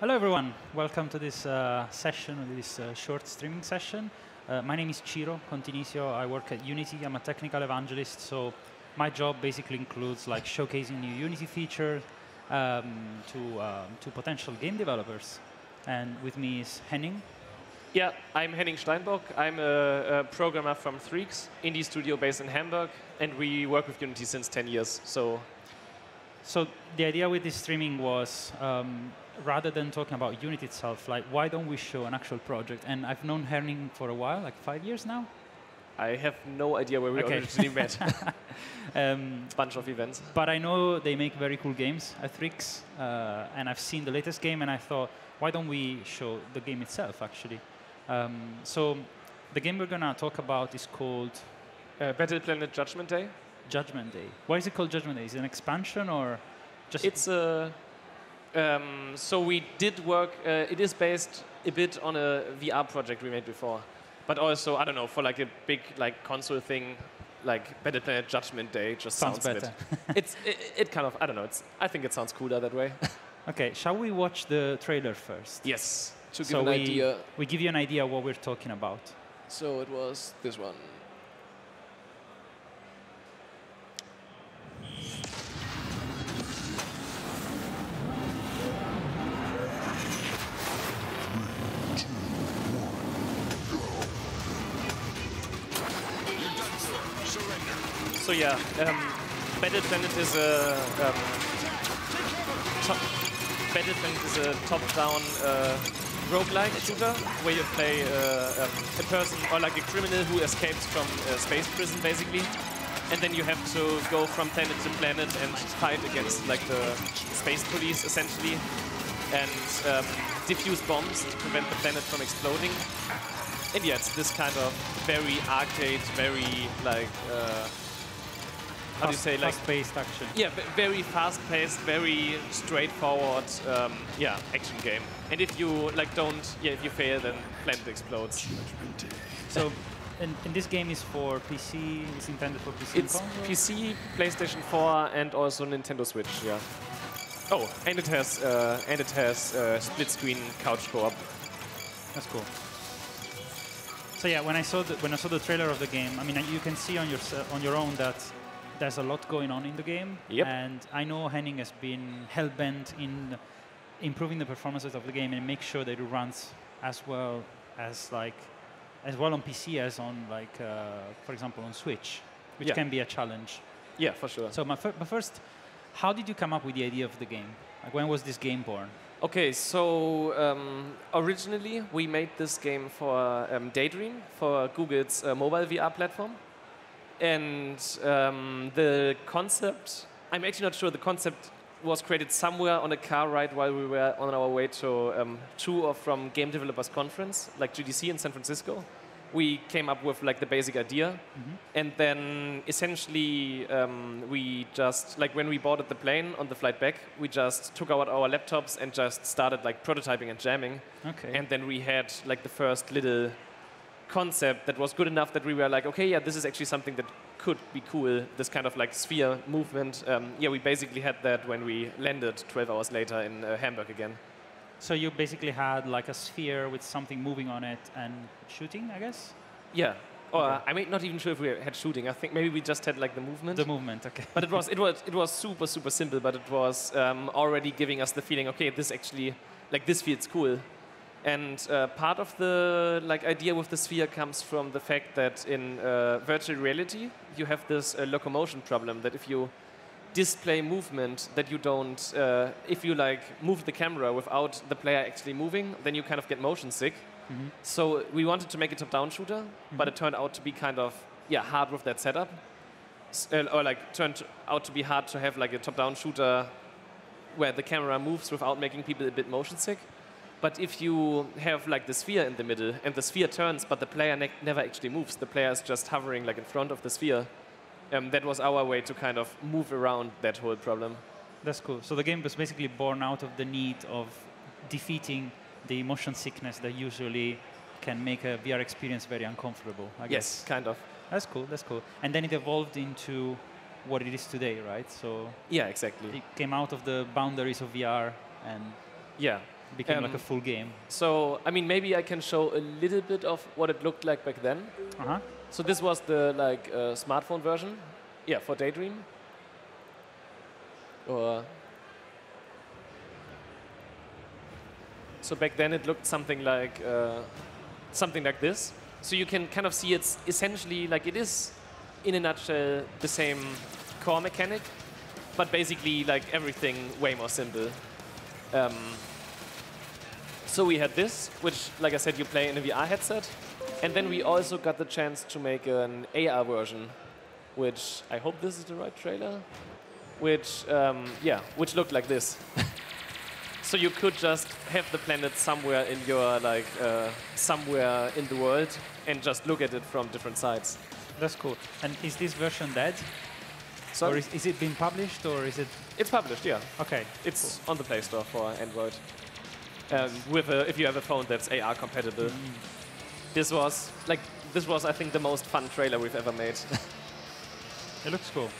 Hello, everyone. Welcome to this session, this short streaming session. My name is Ciro Continisio. I work at Unity. I'm a technical evangelist. So my job basically includes like showcasing new Unity features to potential game developers. And with me is Henning. Yeah, I'm Henning Steinbock. I'm a programmer from Threaks, indie studio based in Hamburg, and we work with Unity since 10 years. So the idea with this streaming was, rather than talking about Unity itself, like why don't we show an actual project? And I've known Henning for a while, like 5 years now. I have no idea where we originally met. Bunch of events. But I know they make very cool games at Threaks, and I've seen the latest game, and I thought, why don't we show the game itself, actually? So the game we're going to talk about is called Battle Planet Judgment Day. Judgment Day. Why is it called Judgment Day? Is it an expansion or just? It's a. So we did work. It is based a bit on a VR project we made before, but also I don't know, for like a big like console thing, like Battle Planet Judgment Day just sounds better. It kind of, I don't know. I think it sounds cooler that way. Okay, shall we watch the trailer first? Yes. To give an idea. We give you an idea what we're talking about. So it was this one. So yeah, Battle Planet is a top-down roguelike shooter where you play a person or like a criminal who escapes from a space prison, basically, and then you have to go from planet to planet and fight against like the space police, essentially, and defuse bombs to prevent the planet from exploding. And yeah, it's this kind of very arcade, very like. How do you say, like fast-paced action? Yeah, very fast-paced, very straightforward, yeah, action game. And if you like if you fail, then planet explodes. So, and this game is for PC. It's intended for PC. It's PC, PlayStation 4, and also Nintendo Switch. Yeah. Oh, and it has split-screen couch co-op. That's cool. So yeah, when I saw the trailer of the game, I mean, you can see on your own that there's a lot going on in the game. Yep. And I know Henning has been hell-bent in improving the performances of the game and make sure that it runs as well on PC as on for example, on Switch, which can be a challenge. Yeah, for sure. So but first, how did you come up with the idea of the game? Like, when was this game born? Okay, so originally we made this game for Daydream, for Google's mobile VR platform. And the concept, I'm actually not sure, the concept was created somewhere on a car ride while we were on our way to or from Game Developers Conference, like GDC in San Francisco. We came up with like the basic idea. And then essentially we just, like when we boarded the plane on the flight back, we just took out our laptops and just started like prototyping and jamming. Okay. And then we had like the first little concept that was good enough that we were like, okay, yeah, this is actually something that could be cool, this kind of like sphere movement. Yeah, we basically had that when we landed 12 hours later in Hamburg again. So you basically had like a sphere with something moving on it and shooting, I guess? Yeah. Or Okay. I'm not even sure if we had shooting. I think maybe we just had like the movement. The movement, okay. But it was super simple, but it was already giving us the feeling, okay, this actually, like this feels cool. And part of the idea with the sphere comes from the fact that in virtual reality, you have this locomotion problem that if you display movement that you don't, if you like move the camera without the player actually moving, then you kind of get motion sick. So we wanted to make a top-down shooter, but it turned out to be kind of hard with that setup, or like turned out to be hard to have like a top-down shooter where the camera moves without making people a bit motion sick. But if you have like the sphere in the middle and the sphere turns, but the player never actually moves, the player is just hovering like in front of the sphere, that was our way to kind of move around that whole problem. That's cool. So the game was basically born out of the need of defeating the motion sickness that usually can make a VR experience very uncomfortable, I guess. Yes, kind of. That's cool, that's cool. And then it evolved into what it is today, right? So yeah, exactly. it came out of the boundaries of VR and yeah. It became like a full game. So, I mean, maybe I can show a little bit of what it looked like back then. Uh-huh. So this was the smartphone version, yeah, for Daydream. Or so back then it looked something like this. So you can kind of see it's essentially like it is, in a nutshell, the same core mechanic, but basically like everything way more simple. So we had this, which, like I said, you play in a VR headset. And then we also got the chance to make an AR version, which I hope this is the right trailer, which looked like this. So you could just have the planet somewhere in your somewhere in the world and just look at it from different sides. That's cool. And is this version dead? So Or is it being published, or is it? it's published, yeah. Okay. It's on the Play Store for Android. If you have a phone that's AR compatible. This was, I think, the most fun trailer we've ever made. It looks cool.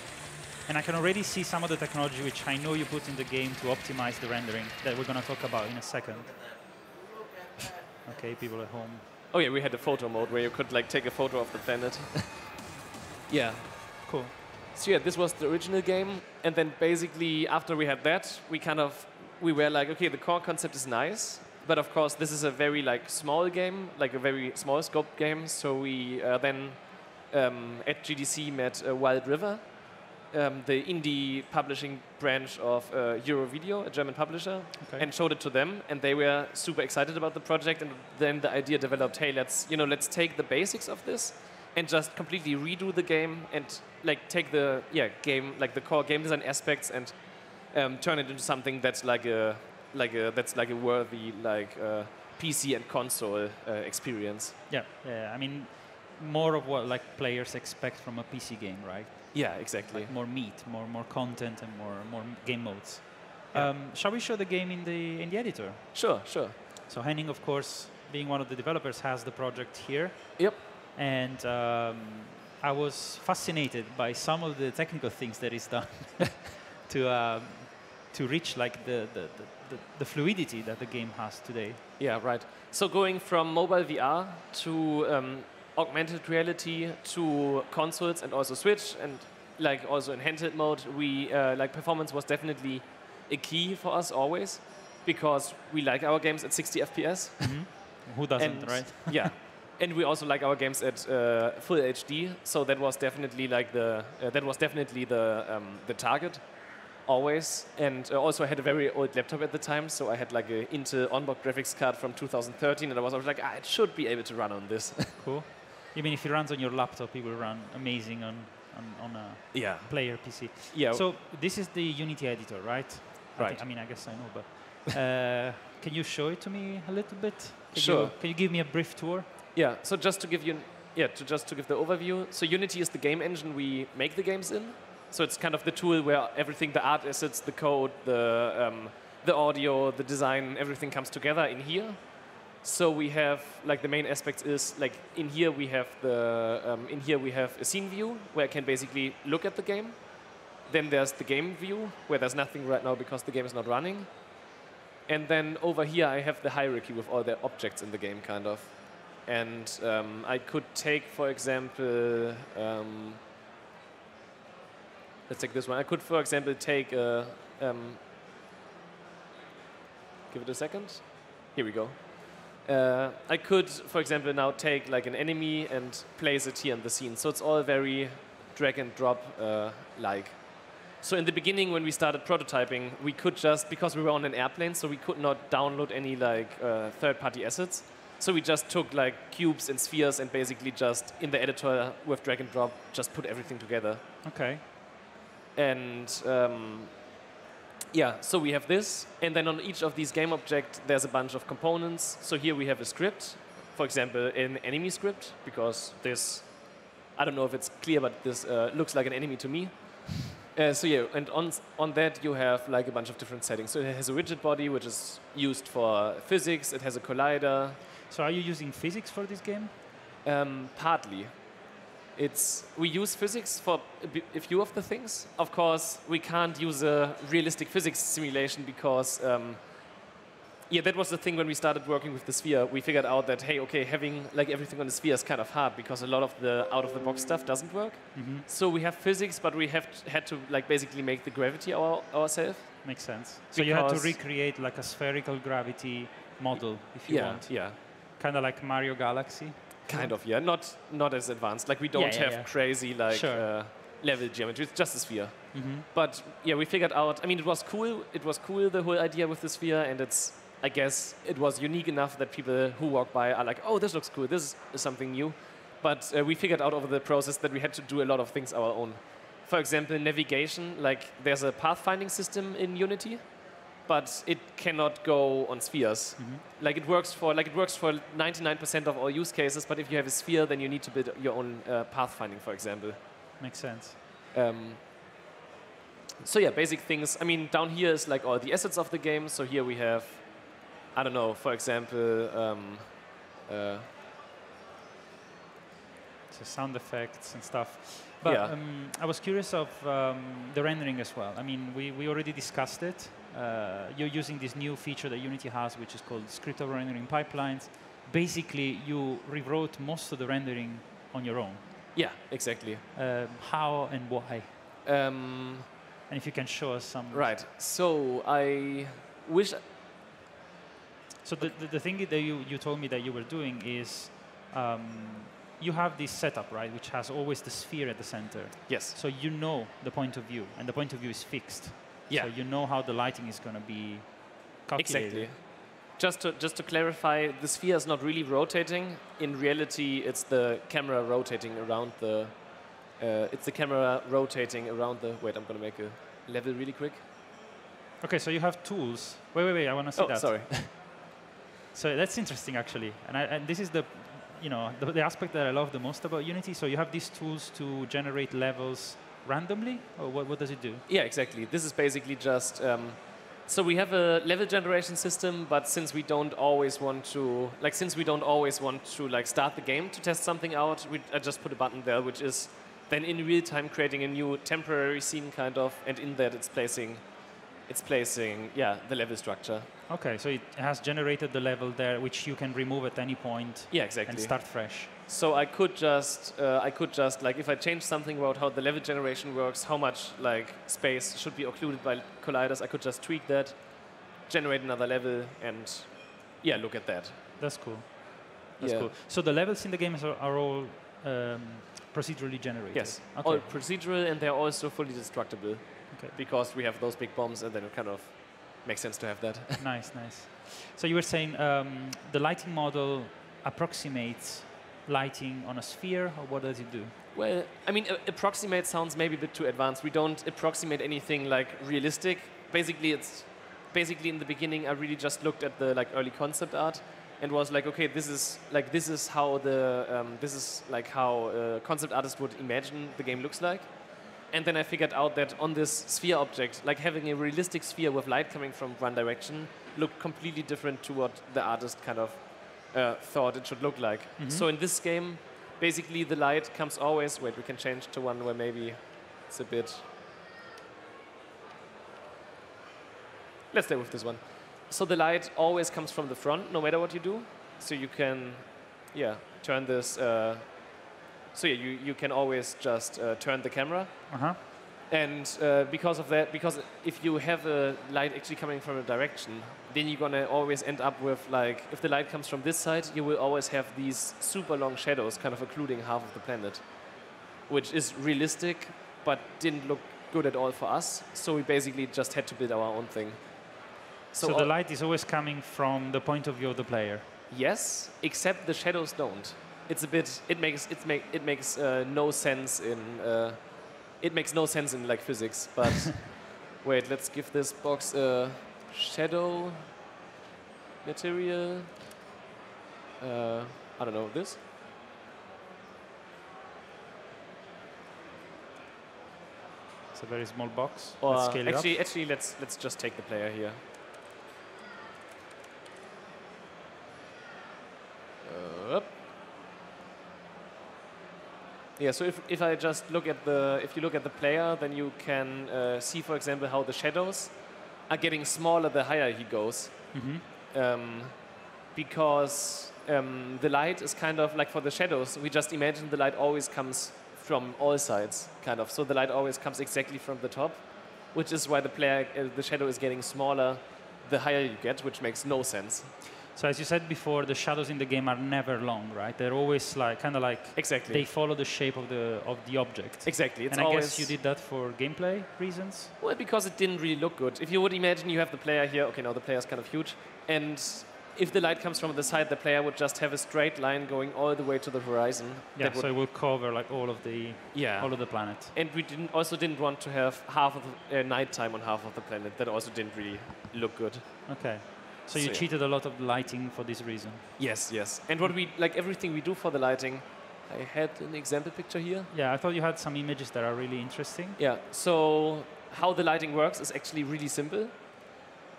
And I can already see some of the technology which I know you put in the game to optimize the rendering that we're going to talk about in a second. Okay, people at home. Oh yeah, we had a photo mode where you could take a photo of the planet. Yeah. Cool. So yeah, this was the original game, and then basically after we had that, we were like, okay, the core concept is nice, but of course this is a very small game, like a very small scope game. So we then at GDC met Wild River, the indie publishing branch of Eurovideo, a German publisher, and showed it to them, and they were super excited about the project. And then the idea developed: hey, let's take the basics of this and just completely redo the game and take the game, the core game design aspects, and turn it into something that's like a worthy PC and console experience. Yeah, yeah. I mean, more of what players expect from a PC game, right? Yeah, exactly. More meat, more content, and more game modes. Yeah. Shall we show the game in the editor? Sure. So Henning, of course, being one of the developers, has the project here. Yep. And I was fascinated by some of the technical things that is done to reach the fluidity that the game has today. Yeah, right. So going from mobile VR to augmented reality to consoles and also Switch, and also in handheld mode, we performance was definitely a key for us always, because we like our games at 60 FPS. Mm-hmm. Who doesn't, right? Yeah. And we also like our games at full HD, so that was definitely the target, always. And also I had a very old laptop at the time, so I had an Intel onboard graphics card from 2013, and I was always like, it should be able to run on this. Cool. You mean if it runs on your laptop, it will run amazing on a player PC? Yeah. So this is the Unity editor, right? Right. I guess I know, but can you show it to me a little bit? Sure. Can you give me a brief tour? Yeah, so just to give the overview, so Unity is the game engine we make the games in. So it's kind of the tool where everything, the art assets, the code, the audio, the design, everything comes together in here. So we have the main aspects is in here we have a scene view where I can basically look at the game. Then there's the game view where there's nothing right now because the game is not running. And then over here I have the hierarchy with all the objects in the game, kind of. And I could take, for example, let's take this one. I could, for example, take give it a second. Here we go. I could, for example, now take an enemy and place it here in the scene. So it's all very drag and drop like. So in the beginning, when we started prototyping, we could just, because we were on an airplane, so we could not download any third-party assets. So we just took cubes and spheres and basically just in the editor with drag and drop just put everything together. Okay. And so we have this, and then on each of these game objects there's a bunch of components. So here we have a script, for example, an enemy script, because this, I don't know if it's clear, but this looks like an enemy to me. And on that you have a bunch of different settings. So it has a rigid body, which is used for physics. It has a collider. So are you using physics for this game? Partly. We use physics for a few of the things. Of course, we can't use a realistic physics simulation because Yeah, that was the thing when we started working with the sphere. We figured out that, hey, okay, having like everything on the sphere is kind of hard because a lot of the out-of-the-box stuff doesn't work. So we have physics, but we had to like basically make the gravity ourselves. Makes sense. So you had to Because- recreate like a spherical gravity model, if you want. Yeah. Kind of like Mario Galaxy. Kind of, yeah. Not as advanced. Like we don't Yeah, have yeah. crazy like Sure. level geometry. It's just a sphere. But yeah, we figured out. I mean, it was cool. It was cool, the whole idea with the sphere, and it's. I guess it was unique enough that people who walk by are like, oh, this looks cool. This is something new. But we figured out over the process that we had to do a lot of things our own. For example, navigation. Like there's a pathfinding system in Unity, but it cannot go on spheres. Like it works for 99% of all use cases. But if you have a sphere, then you need to build your own pathfinding, for example. Makes sense. So yeah, basic things. I mean, down here is like all the assets of the game. So here we have, I don't know, for example, So sound effects and stuff. But Yeah. I was curious of the rendering as well. I mean, we already discussed it. You're using this new feature that Unity has, which is called scripted rendering pipelines. Basically, you rewrote most of the rendering on your own. yeah, exactly. How and why? And if you can show us some. Right. So I wish. So the thing that you told me that you were doing is you have this setup, right, which has always the sphere at the center. Yes. So you know the point of view, and the point of view is fixed. Yeah. So you know how the lighting is going to be calculated. Exactly. Just to clarify, the sphere is not really rotating. In reality, it's the camera rotating around the. It's the camera rotating around the. Wait, I'm going to make a level really quick. Okay, so you have tools. Wait, I want to see Oh, that. sorry. So that's interesting, actually. And this is the aspect that I love the most about Unity. So you have these tools to generate levels randomly, or what does it do? Yeah, exactly. This is basically just. So we have a level generation system, but since we don't always want to, start the game to test something out, I just put a button there, which is then in real time creating a new temporary scene kind of, and in that it's placing the level structure. Okay, so it has generated the level there, which you can remove at any point Yeah, exactly. and start fresh. So I could just like if I change something about how the level generation works, how much like space should be occluded by colliders, I could just tweak that, generate another level, and yeah, look at that. That's cool. That's Yeah. cool. So the levels in the game are all procedurally generated? Yes, Okay. all procedural, and they're also fully destructible Okay. because we have those big bombs, and then it kind of makes sense to have that. Nice. So you were saying the lighting model approximates lighting on a sphere, or what does it do? Well, I mean, approximate sounds maybe a bit too advanced. We don't approximate anything like realistic. Basically, in the beginning, I really just looked at the like early concept art and was like, okay, this is how concept artists would imagine the game looks like. And then I figured out that on this sphere object, like having a realistic sphere with light coming from one direction looked completely different to what the artist kind of thought it should look like. So in this game, basically the light comes always. Wait, we can change to one where maybe it's a bit. Let's stay with this one. So the light always comes from the front, no matter what you do. So you can, turn this. You can always just turn the camera. Uh-huh. And because of that, because if you have a light actually coming from a direction, then you're gonna always end up with like, if the light comes from this side, you will always have these super long shadows kind of occluding half of the planet, which is realistic, but didn't look good at all for us. So we basically just had to build our own thing. So the light is always coming from the point of view of the player. Yes, except the shadows don't. It's a bit. It makes no sense in. It makes no sense in like physics. But wait, let's give this box a shadow material. I don't know this. It's a very small box. Or Let's scale it up. actually, let's just take the player here. Up. Yeah, so if I just look at if you look at the player, then you can see, for example, how the shadows are getting smaller the higher he goes. because the light is kind of like for the shadows. We just imagine the light always comes from all sides, kind of. So the light always comes exactly from the top, which is why the shadow is getting smaller the higher you get, which makes no sense. So as you said before, the shadows in the game are never long, right? They're always like kind of like Exactly. they follow the shape of the object. Exactly. It's And I always guess you did that for gameplay reasons. well because it didn't really look good. If you would imagine you have the player here, okay, now the player is kind of huge, and if the light comes from the side, the player would just have a straight line going all the way to the horizon. Yeah, That would- so it will cover like all of the planet. And we also didn't want to have half of the nighttime on half of the planet. That also didn't really look good. Okay. So So you yeah. cheated a lot of lighting for this reason. Yes. And what we like everything we do for the lighting. I had an example picture here. Yeah, I thought you had some images that are really interesting. Yeah. So how the lighting works is actually really simple.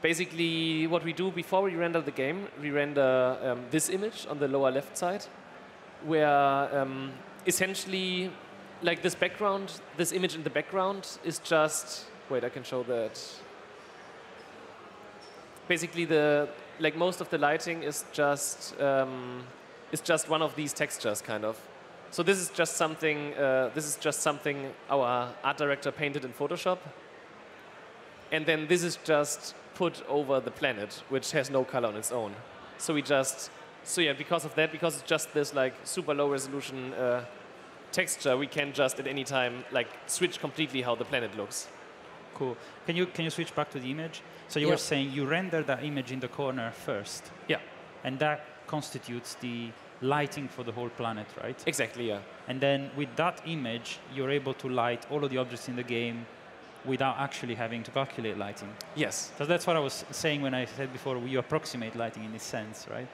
Basically, what we do before we render the game, we render this image on the lower left side, where essentially, like this background, this image in the background is just. Wait, I can show that. Basically, most of the lighting is just one of these textures, kind of. So this is just something. Our art director painted in Photoshop, and then this is just put over the planet, which has no color on its own. So because of that, because it's just this like super low resolution texture, we can just at any time like switch completely how the planet looks. Cool. Can you switch back to the image? So you Yeah. were saying you render that image in the corner first, Yeah, and that constitutes the lighting for the whole planet, right? exactly. Yeah. And then with that image, you're able to light all of the objects in the game without actually having to calculate lighting. Yes. So that's what I was saying when I said before, you approximate lighting in this sense, right?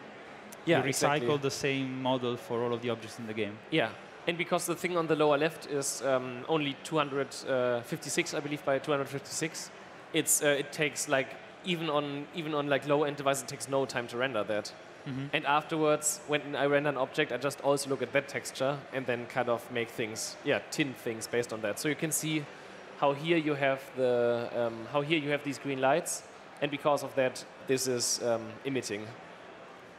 Yeah. You exactly. recycle the same model for all of the objects in the game. Yeah, and because the thing on the lower left is only 256, I believe, by 256, it takes like even on like low end devices, it takes no time to render that. And afterwards, when I render an object, I just also look at that texture and then kind of make things, tint things based on that. So you can see how here you have these green lights, and because of that, this is emitting.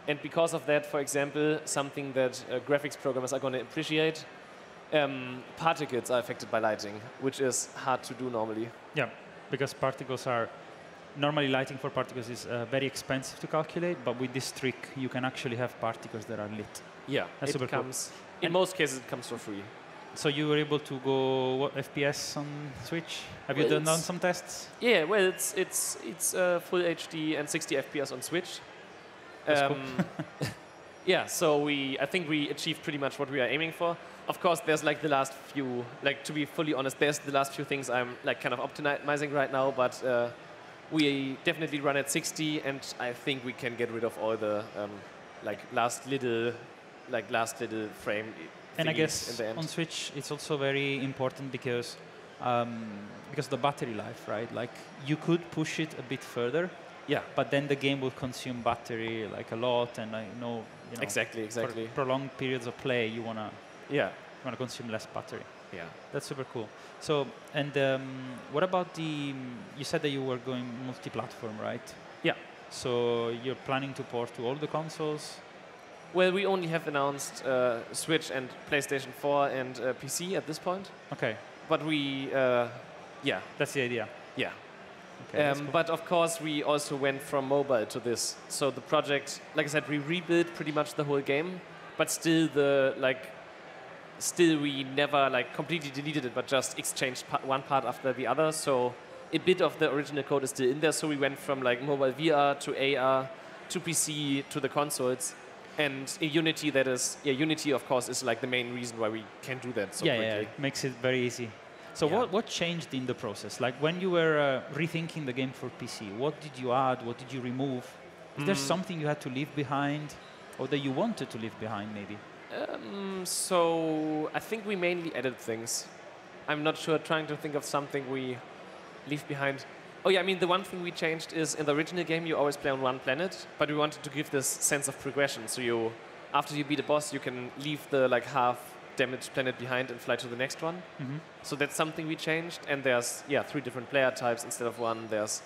And because of that, for example, something that graphics programmers are going to appreciate, particles are affected by lighting, which is hard to do normally. Yeah, because particles are normally lighting for particles is very expensive to calculate, but with this trick, you can actually have particles that are lit. Yeah, That's it super cool. comes. In And- most cases, it comes for free. So you were able to go what FPS on Switch? Have you Well, done it's- some tests? Yeah, well, it's full HD and 60 FPS on Switch. That's cool. Yeah, so I think we achieved pretty much what we are aiming for. Of course, there's like the last few, like to be fully honest, there's the last few things I'm like kind of optimizing right now, but we definitely run at 60, and I think we can get rid of all the last little frame. And I thingies guess in the end. on Switch, it's also very important because the battery life, right? Like you could push it a bit further, Yeah, but then the game will consume battery like a lot, and I know, exactly. for prolonged periods of play, you wanna consume less battery. Yeah. That's super cool. So, and what about you said that you were going multi-platform, right? Yeah. So you're planning to port to all the consoles? Well, we only have announced Switch and PlayStation 4 and PC at this point, Okay, but we, that's the idea. yeah. Okay, that's cool. But of course, we also went from mobile to this. So the project, like I said, we rebuilt pretty much the whole game, but still we never completely deleted it, but just exchanged one part after the other. So a bit of the original code is still in there. So we went from mobile VR to AR to PC to the consoles. And Unity, Unity of course is the main reason why we can do that so quickly. Yeah, makes it very easy. So Yeah. what changed in the process? Like when you were rethinking the game for PC, what did you add? What did you remove? Is there something you had to leave behind, or that you wanted to leave behind, maybe? So I think we mainly added things. I'm not sure, trying to think of something we leave behind. Oh yeah, I mean the one thing we changed is in the original game you always play on one planet, but we wanted to give this sense of progression. So after you beat a boss, you can leave the half damaged planet behind and fly to the next one. Mm-hmm. So that's something we changed. And there's 3 different player types instead of one. There's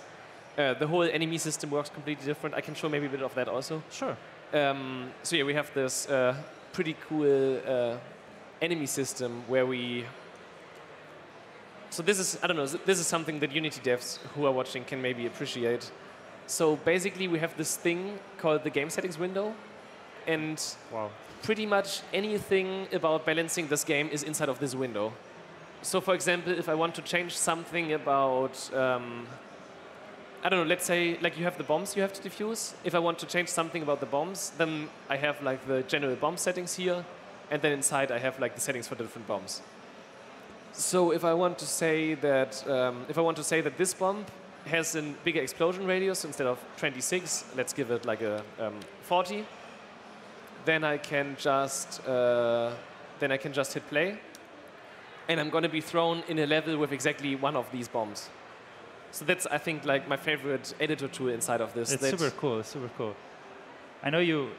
The whole enemy system works completely different. I can show maybe a bit of that also. Sure. So yeah, we have this pretty cool enemy system where we. So this is, I don't know, this is something that Unity devs who are watching can maybe appreciate. So basically we have this thing called the game settings window, and Wow. pretty much anything about balancing this game is inside of this window. So for example, if I want to change something about, I don't know, let's say like you have the bombs you have to defuse. If I want to change something about the bombs, then I have like the general bomb settings here, and then inside I have like the settings for the different bombs. So if I want to say that, this bomb has a bigger explosion radius instead of 26, let's give it like a 40. Then I can just hit play, and I'm going to be thrown in a level with exactly one of these bombs. So that's, I think, like my favorite editor tool inside of this. It's super cool. It's super cool. I know you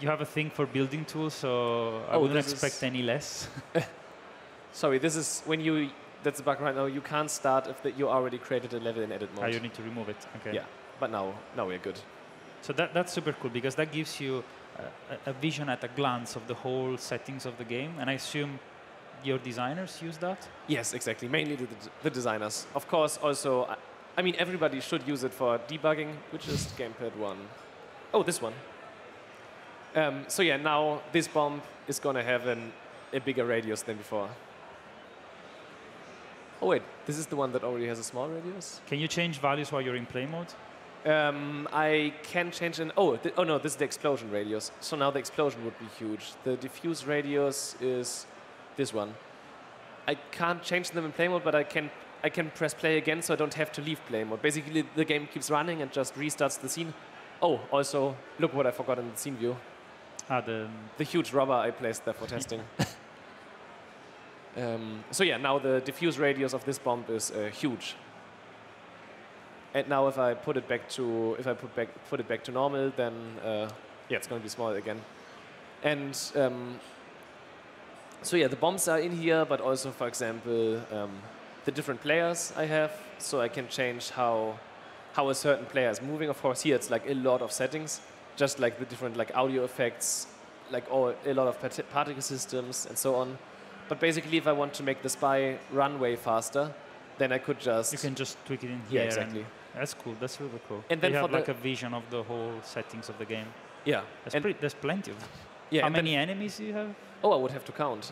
have a thing for building tools, so I wouldn't expect any less. Sorry, this is when you. That's the bug right now. You can't start if you already created a level in edit mode. You need to remove it. Okay. Yeah, but now we're good. So that's super cool because that gives you a vision at a glance of the whole settings of the game, and I assume your designers use that? Yes, exactly. Mainly the designers. Of course, also, I mean, everybody should use it for debugging, which is gamepad 1. Oh, this one. So yeah, now this bomb is going to have a bigger radius than before. Oh wait, this is the one that already has a small radius? Can you change values while you're in play mode? I can change oh no, this is the explosion radius. So now the explosion would be huge. The diffuse radius is this one. I can't change them in play mode, but I can press play again, so I don't have to leave play mode. Basically, the game keeps running and just restarts the scene. Oh, also, look what I forgot in the scene view. The huge rubber I placed there for testing. So yeah, now the diffuse radius of this bomb is huge. And now if I put it back to normal, then yeah, it's going to be small again. And so yeah, the bombs are in here, but also, for example, the different players I have. So I can change how a certain player is moving. Of course, here it's like a lot of settings, just like the different like audio effects, like a lot of particle systems and so on. But basically, if I want to make the spy run way faster, then I could just... You can just tweak it in here. Yeah, exactly. That's cool. That's super cool. And then you have like a vision of the whole settings of the game. Yeah. There's plenty of them. Yeah. How many enemies do you have? Oh, I would have to count.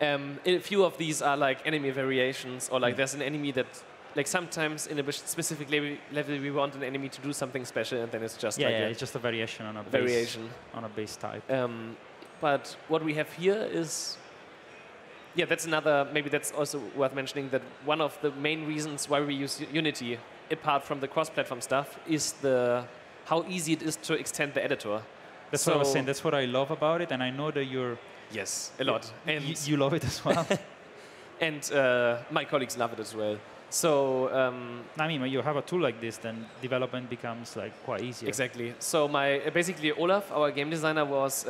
A few of these are like enemy variations, or like there's an enemy that... Like sometimes in a specific level we want an enemy to do something special, and then it's just it's just a variation on a base type. But what we have here is... Yeah, that's another, maybe that's also worth mentioning, that one of the main reasons why we use Unity, apart from the cross-platform stuff, is how easy it is to extend the editor. That's what I was saying. That's what I love about it, and I know that Yes, a lot. And you love it as well. And my colleagues love it as well. So I mean, when you have a tool like this, then development becomes like quite easier. Exactly. So basically Olaf, our game designer, was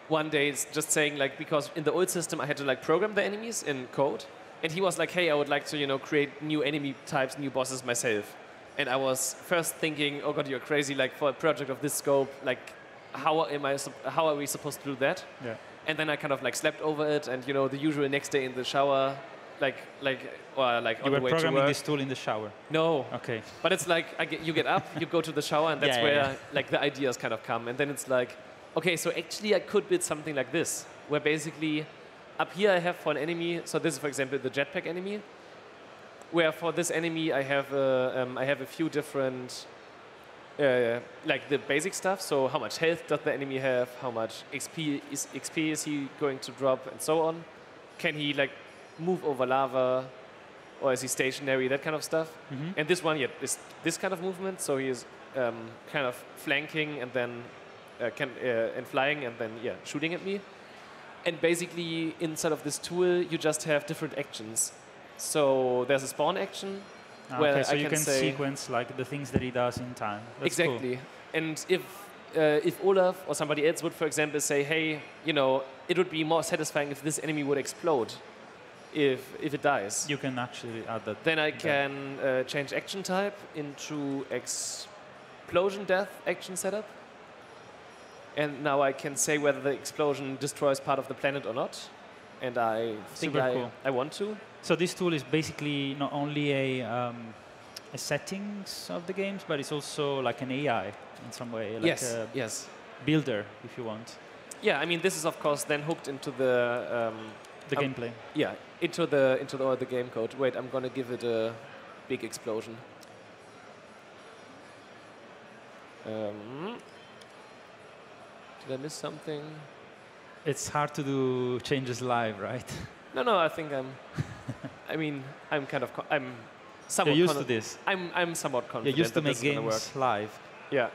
one day just saying, like, because in the old system I had to like program the enemies in code, and he was like, hey, I would like to create new enemy types, new bosses myself. And I was first thinking, oh god, you're crazy, like for a project of this scope, like how are we supposed to do that? Yeah. And then I kind of like slept over it, and the usual next day in the shower, like on the way to work. You were programming this tool in the shower? No. Okay. But it's like you get up, you go to the shower, and that's where like the ideas kind of come. And then it's like, okay, so actually I could build something like this, where basically up here I have for an enemy, so this is for example the jetpack enemy, where for this enemy I have a few different, like the basic stuff, so how much health does the enemy have, how much XP is he going to drop, and so on. Can he like move over lava, or is he stationary, that kind of stuff. Mm-hmm. And this one, is this kind of movement, so he is kind of flanking and then and flying and then shooting at me. And basically inside of this tool you just have different actions. So there's a spawn action where so I you can say sequence like the things that he does in time. That's exactly. Cool. And if Olaf or somebody else would, for example, say, hey, it would be more satisfying if this enemy would explode, if it dies. You can actually add that. Then I there. can change action type into explosion death action setup. And now I can say whether the explosion destroys part of the planet or not. And I think Super cool. I want to. So this tool is basically not only a settings of the games, but it's also like an AI in some way, like Yes, a yes. builder, if you want, Yeah, I mean, this is of course then hooked into the gameplay. yeah, into the game code. Wait, I'm gonna give it a big explosion. Did I miss something? It's hard to do changes live, right? No, I think I'm. I mean, I'm kind of. I'm somewhat. You're used to this. I'm somewhat confident. You're used to that make this is gonna work. games live. Yeah.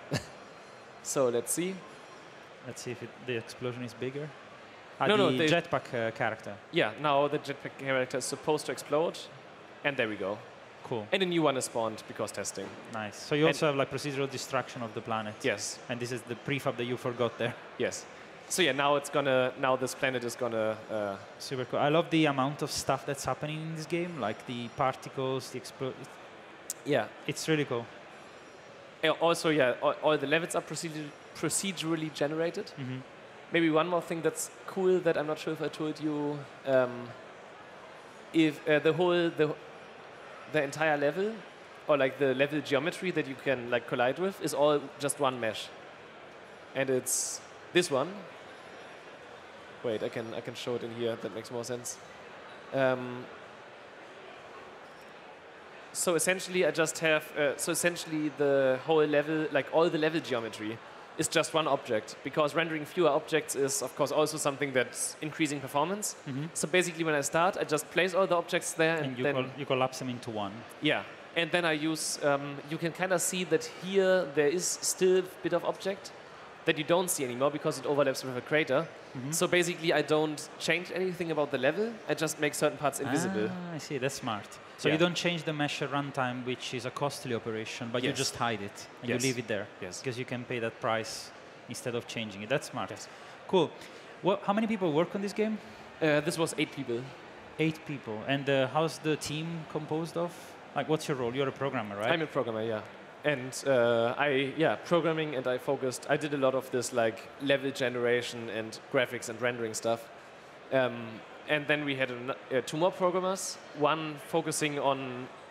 So let's see. Let's see if the explosion is bigger. No, the they- jetpack character. Yeah. Now the jetpack character is supposed to explode, and there we go. Cool. And a new one is spawned because testing. Nice. So you also have like procedural destruction of the planet. Yes. And this is the prefab that you forgot there. Yes. So yeah, now this planet is gonna. Super cool. I love the amount of stuff that's happening in this game, like the particles, the Yeah. It's really cool. Also, yeah, all the levels are procedurally generated. Mm-hmm. Maybe one more thing that's cool that I'm not sure if I told you. If the entire level, or like the level geometry that you can like collide with, is all just one mesh, and it's this one. Wait, I can show it in here. That makes more sense. So essentially, I just have. So essentially, the whole level, like all the level geometry, is just one object, because rendering fewer objects is, of course, also something that's increasing performance. Mm-hmm. So basically, when I start, I just place all the objects there, and And then you collapse them into one. yeah, and then I use. You can kind of see that here there is still a bit of object that you don't see anymore because it overlaps with a crater. Mhm. So basically, I don't change anything about the level. I just make certain parts invisible. Ah, I see. That's smart. So Yeah. you don't change the mesh at runtime, which is a costly operation, but you Yes. just hide it and Yes. you leave it there Yes. because you can pay that price instead of changing it. That's smart. Yes. Cool. How many people work on this game? This was 8 people. 8 people. And how's the team composed of? Like, what's your role? You're a programmer, right? I'm a programmer, yeah. And programming, and I did a lot of this like level generation and graphics and rendering stuff. And then we had 2 more programmers, one focusing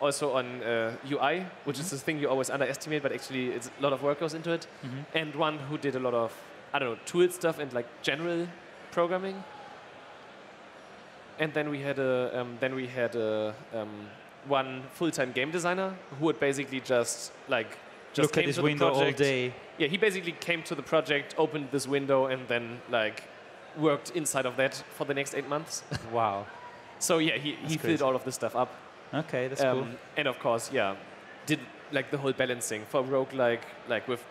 also on UI, which is the thing you always underestimate, but actually it's a lot of work goes into it. Mhm. And one who did a lot of, I don't know, tool stuff and like general programming. And then we had one full-time game designer who would basically just Look at came this to the window all project. day. Yeah, he basically came to the project, opened this window, and then like worked inside of that for the next 8 months. Wow. So yeah, he That's filled crazy. all of this stuff up. Okay, that's cool. And of course, yeah, did like the whole balancing for roguelike, like with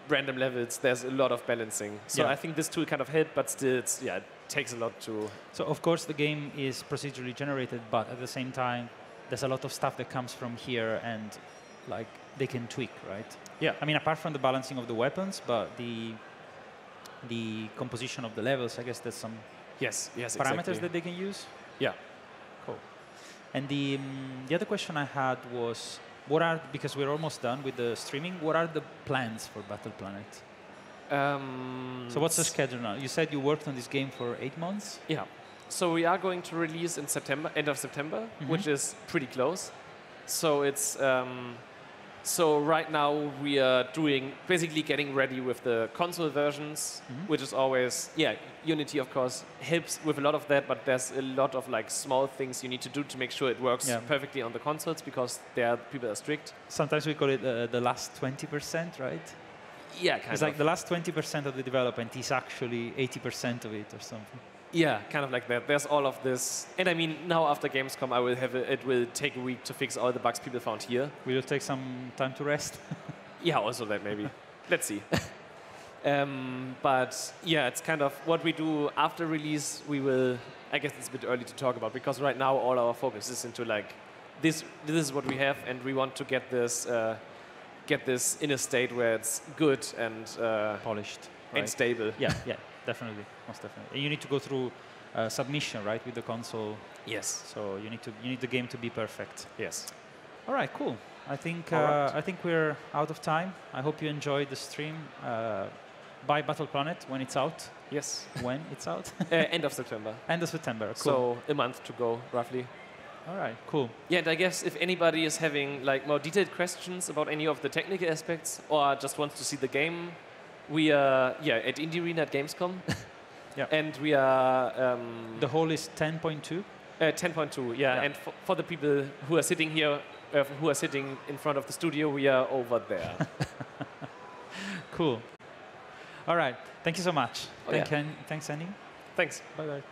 random levels. There's a lot of balancing. So Yeah. I think this tool kind of helped, but still, it takes a lot to. So of course the game is procedurally generated, but at the same time, there's a lot of stuff that comes from here, and like they can tweak, right? Yeah. I mean, apart from the balancing of the weapons, but the composition of the levels, I guess there's some Yes. parameters Exactly. that they can use. Yeah. Cool. And the other question I had was, because we're almost done with the streaming, what are the plans for Battle Planet? So what's the schedule now? You said you worked on this game for 8 months? Yeah. So we are going to release in end of September, which is pretty close. So it's so right now we are basically getting ready with the console versions, which is always Unity of course helps with a lot of that, but there's a lot of like small things you need to do to make sure it works perfectly on the consoles, because people are strict. Sometimes we call it the last 20%, right? Yeah, kind It's of. like the last 20% of the development is actually 80% of it or something. Yeah, kind of like that. There's all of this, and I mean now after Gamescom, it will take a week to fix all the bugs people found here. Will you take some time to rest? Yeah, also that maybe. Let's see. But yeah, it's kind of what we do after release. I guess it's a bit early to talk about, because right now all our focus is into like this. This is what we have, and we want to get this in a state where it's good and Polished. and Right? stable. Yeah, definitely, most definitely. And you need to go through submission, right, with the console. Yes. So you need the game to be perfect. Yes. All right, cool. I think All right. I think we're out of time. I hope you enjoyed the stream. Buy Battle Planet when it's out. Yes. When it's out? End of September. End of September. Cool. So a month to go, roughly. All right, cool. Yeah, and I guess if anybody is having like more detailed questions about any of the technical aspects or just wants to see the game, we are at Indie Arena at Gamescom. Yeah. And we are The hall is 10.2. 10.2. Yeah. Yeah. And for the people who are sitting here, who are sitting in front of the studio, we are over there. Cool. All right. Thank you so much. Oh, yeah. Thanks, Andy. Thanks. Bye bye.